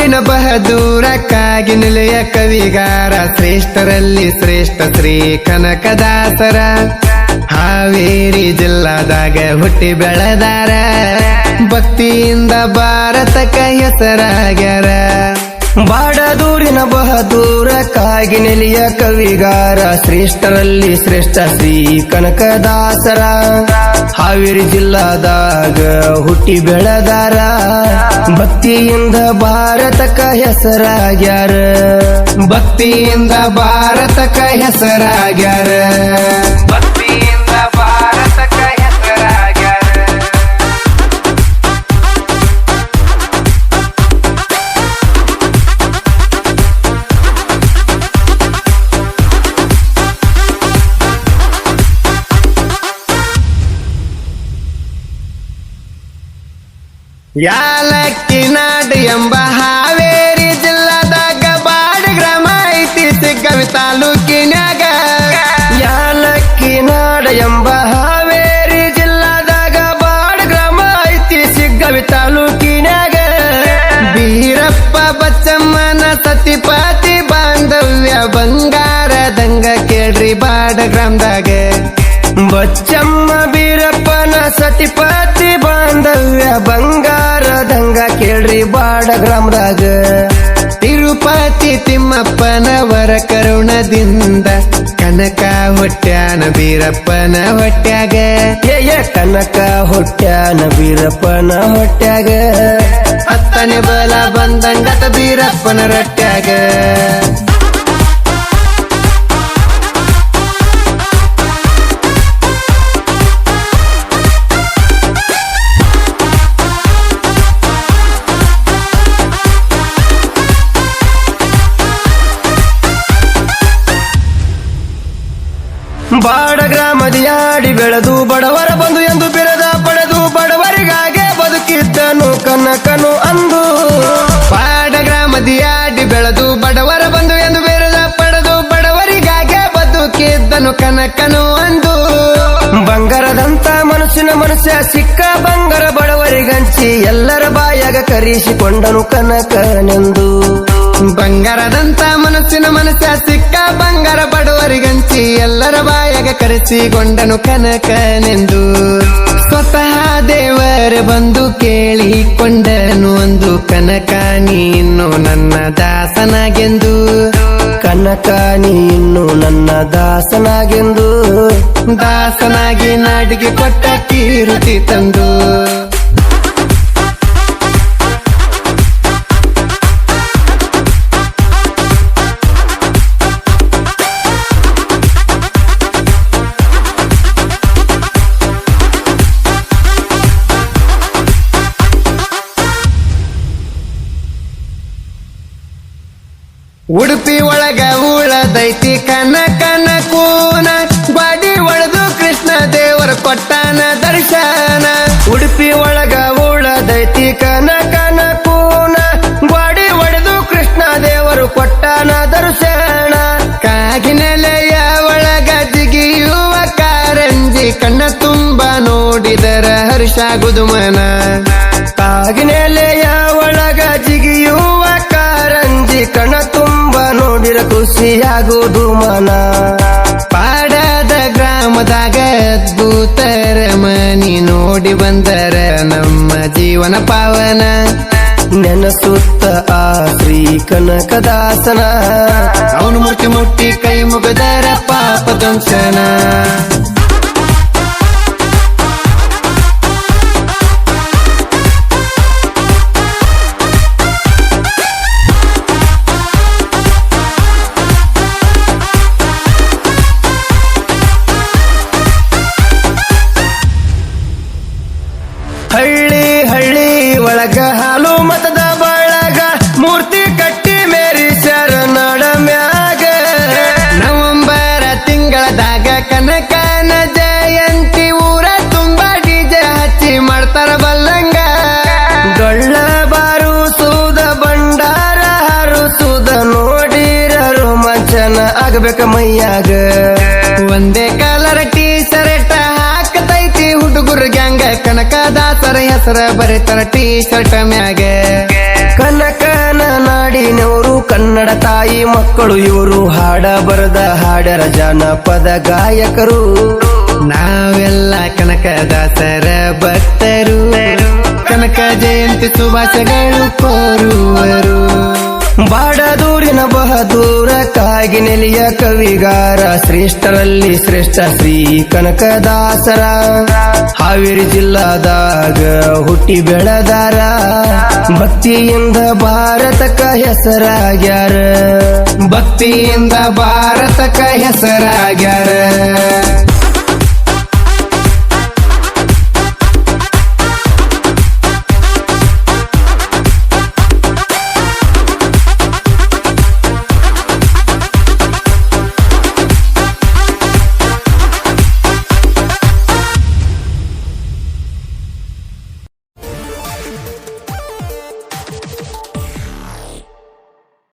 ಊರಿನ ಬಹದೂರ ಕಾಗಿ ನಿಲಯ ಕವಿಗಾರ ಶ್ರೇಷ್ಠರಲ್ಲಿ ಶ್ರೇಷ್ಠ ಶ್ರೀ ಕನಕದಾಸರ ಹಾವೇರಿ ಜಿಲ್ಲಾದಾಗ ಹುಟ್ಟಿ ಬೆಳೆದಾರ ಭಕ್ತಿಯಿಂದ ಭಾರತಕ್ಕ ಹೆಸರಾಗ್ಯಾರ ಬಾಡದೂರಿನ ಬಹದೂರ ಕಾಗಿ ನೆಲೆಯ ಕವಿಗಾರ ಶ್ರೇಷ್ಠರಲ್ಲಿ ಶ್ರೇಷ್ಠ ಶ್ರೀ ಕನಕದಾಸರ ಹಾವೇರಿ ಜಿಲ್ಲಾದಾಗ ಹುಟ್ಟಿ ಬೆಳೆದಾರ ಭಕ್ತಿಯಿಂದ ಭಾರತಕ್ಕ ಹೆಸರಾಗ್ಯಾರ ಭಕ್ತಿಯಿಂದ ಭಾರತಕ್ಕ ಹೆಸರಾಗ್ಯಾರ ಭಕ್ತಿಯಿಂದ ಭಾರತಕ್ಕ ಹೆಸರಾಗ್ಯಾರ ಯಾಲಕ್ಕಿ ನಾಡು ಎಂಬ ಹಾವೇರಿ ಜಿಲ್ಲಾದಾಗ ಬಾಡ ಗ್ರಾಮ ಐತಿ ಸಿಗ್ಗಾವಿ ತಾಲೂಕಿನ್ಯಾಗ ಯಾಲಕ್ಕಿ ನಾಡ ಎಂಬ ಹಾವೇರಿ ಜಿಲ್ಲಾದಾಗ ಬಾಡ ಗ್ರಾಮ ಐತಿ ಸಿಗ್ಗಾವಿ ತಾಲೂಕಿನ್ಯಾಗ ಬೀರಪ್ಪ ಬಚ್ಚಮ್ಮನ ಸತಿಪತಿ ಬಾಂಧವ್ಯ ಬಂಗಾರದಂಗ ಕೇಳ್ರಿ ಬಾಡ ಗ್ರಾಮದಾಗ ಬಚ್ಚಮ್ಮ ಬೀರಪ್ಪನ ಸತಿಪತಿ ಬಾಂಧವ್ಯ ಬಂಗಾರದಂಗ ಕೇಳ್ರಿ ಬಾಡ ಗ್ರಾಮದಾಗ ತಿರುಪತಿ ತಿಮ್ಮಪ್ಪನ ವರ ಕರುಣದಿಂದ ಕನಕ ಹೊಟ್ಯಾನ ಬೀರಪ್ಪನ ಹೊಟ್ಯಾಗ ಕನಕ ಹೊಟ್ಯಾನ ಬೀರಪ್ಪನ ಹೊಟ್ಯಾಗ ಹತ್ತನೇ ಬಲ ಬಂದಂಗತ ಬೀರಪ್ಪನ ರಟ್ಯಾಗ ಬಾಡ ಗ್ರಾಮದಿಯಾಡಿ ಬೆಳೆದು ಬಡವರ ಬಂದು ಎಂದು ಬಿರದ ಪಡೆದು ಬಡವರಿಗಾಗೆ ಬದುಕಿದ್ದನು ಕನಕನು ಅಂದು ಬಾಡ ಗ್ರಾಮದಿಯಾಡಿ ಬೆಳೆದು ಬಡವರ ಬಂದು ಎಂದು ಬಿರದ ಪಡೆದು ಬಡವರಿಗಾಗೆ ಬದುಕಿದ್ದನು ಕನಕನು ಅಂದು ಬಂಗಾರದಂತ ಮನುಷ್ಯ ಸಿಕ್ಕ ಬಂಗಾರ ಬಡವರಿಗಂಚಿ ಎಲ್ಲರ ಬಾಯಾಗ ಕರೆಸಿಕೊಂಡನು ಕನಕನೆಂದು ಬಂಗಾರದಂತ ಮನುಷ್ಯ ಸಿಕ್ಕ ಬಂಗಾರ ಬಡವರಿಗಂಚಿ ಎಲ್ಲರ ಬಾಯಾಗ ಕರೆಸಿಕೊಂಡನು ಕನಕನೆಂದು ಸ್ವತಃ ದೇವರ ಬಂದು ಕೇಳಿಕೊಂಡನು ಒಂದು ಕನಕ ನೀನು ನನ್ನ ದಾಸನಾಗೆಂದು ಕನಕ ನೀನು ನನ್ನ ದಾಸನಾಗೆಂದು ದಾಸನಾಗಿ ನಾಡಿಗೆ ಕೊಟ್ಟ ಕೀರುತಿ ತಂದು ಉಡುಪಿ ಒಳಗ ಉಳದೈತಿ ಕನಕನ ಕೂನ ಗ್ವಾಡಿ ಒಳದು ಕೃಷ್ಣ ದೇವರ ಕೊಟ್ಟಾನ ದರ್ಶನ ಉಡುಪಿ ಒಳಗ ಉಳದೈತಿ ಕನಕನ ಕೂನ ಗ್ವಾಡಿ ಒಡೆದು ಕೃಷ್ಣ ದೇವರು ಕೊಟ್ಟಾನ ದರ್ಶನ ಕಾಗಿನೆಲೆಯ ಒಳಗ ಜಿಗಿಯುವ ಕಾರಂಜಿ ಕಣ್ಣ ತುಂಬ ನೋಡಿದರ ಹರ್ಷಾಗುದು ಮನ ಕಾಗಿನೆಲೆಯ ಒಳಗ ಜಿಗಿಯುವ ಕಾರಂಜಿ ಕಣ ತುಂಬ ನೋಡಿರ ಖುಷಿಯಾಗುವುದು ಮನ ಪಾಡದ ಗ್ರಾಮದಾಗ ಅದ್ಭುತರ ಮನಿ ನೋಡಿ ಬಂದರ ನಮ್ಮ ಜೀವನ ಪಾವನ ನೆನಸುತ್ತ ಆ ಶ್ರೀ ಕನಕದಾಸನ ಅವನು ಮೂರ್ತಿ ಮುಟ್ಟಿ ಕೈ ಮುಗದರ ಪಾಪ ದಂಶನ ಹಳ್ಳಿ ಹಳ್ಳಿ ಒಳಗ ಹಾಲು ಮತದ ಬಳಗ ಮೂರ್ತಿ ಕಟ್ಟಿ ಮೇರಿ ಶರಣಡ ಮ್ಯಾಗ ನವೆಂಬರ್ ತಿಂಗಳದಾಗ ಕನಕನ ಜಯಂತಿ ಊರ ತುಂಬಾ ಡಿಜೆ ಹಚ್ಚಿ ಮಾಡ್ತಾರ ಬಲ್ಲಂಗ ಡೊಳ್ಳ ಬಾರುಸುದ ಬಂಡಾರ ಹಾರುಸುದ ನೋಡಿರ ರೋಮಾಂಚನ ಆಗಬೇಕ ಮೈಯಾಗ ಒಂದೇ ಕಲರ್ ಟೀ ಶರ್ಟ್ ಹಾಕತೈತಿ ಹುಡುಗರು ಗ್ಯಾಂಗ ಕನಕದಾಸರ ಹೆಸರ ಬರೀತಾರ ಟೀ ಶರ್ಟ್ ಮ್ಯಾಗ ಕನಕನ ನಾಡಿನವರು ಕನ್ನಡ ತಾಯಿ ಮಕ್ಕಳು ಇವರು ಹಾಡ ಬರದ ಹಾಡರ ಜಾನಪದ ಗಾಯಕರು ನಾವೆಲ್ಲ ಕನಕದಾಸರ ಭಕ್ತರು ಕನಕ ಜಯಂತಿ ಶುಭಾಶಯಗಳು ಕೋರುವರು ಬಾಡದೂರಿನ ಬಹದೂರ ಕಾಗಿ ನೆಲೆಯ ಕವಿಗಾರ ಶ್ರೇಷ್ಠರಲ್ಲಿ ಶ್ರೇಷ್ಠ ಶ್ರೀ ಕನಕದಾಸರ ಹಾವೇರಿ ಜಿಲ್ಲಾದಾಗ ಹುಟ್ಟಿ ಬೆಳೆದಾರ ಭಕ್ತಿಯಿಂದ ಭಾರತಕ್ಕ ಹೆಸರಾಗ್ಯಾರ ಭಕ್ತಿಯಿಂದ ಭಾರತಕ್ಕ ಹೆಸರಾಗ್ಯಾರ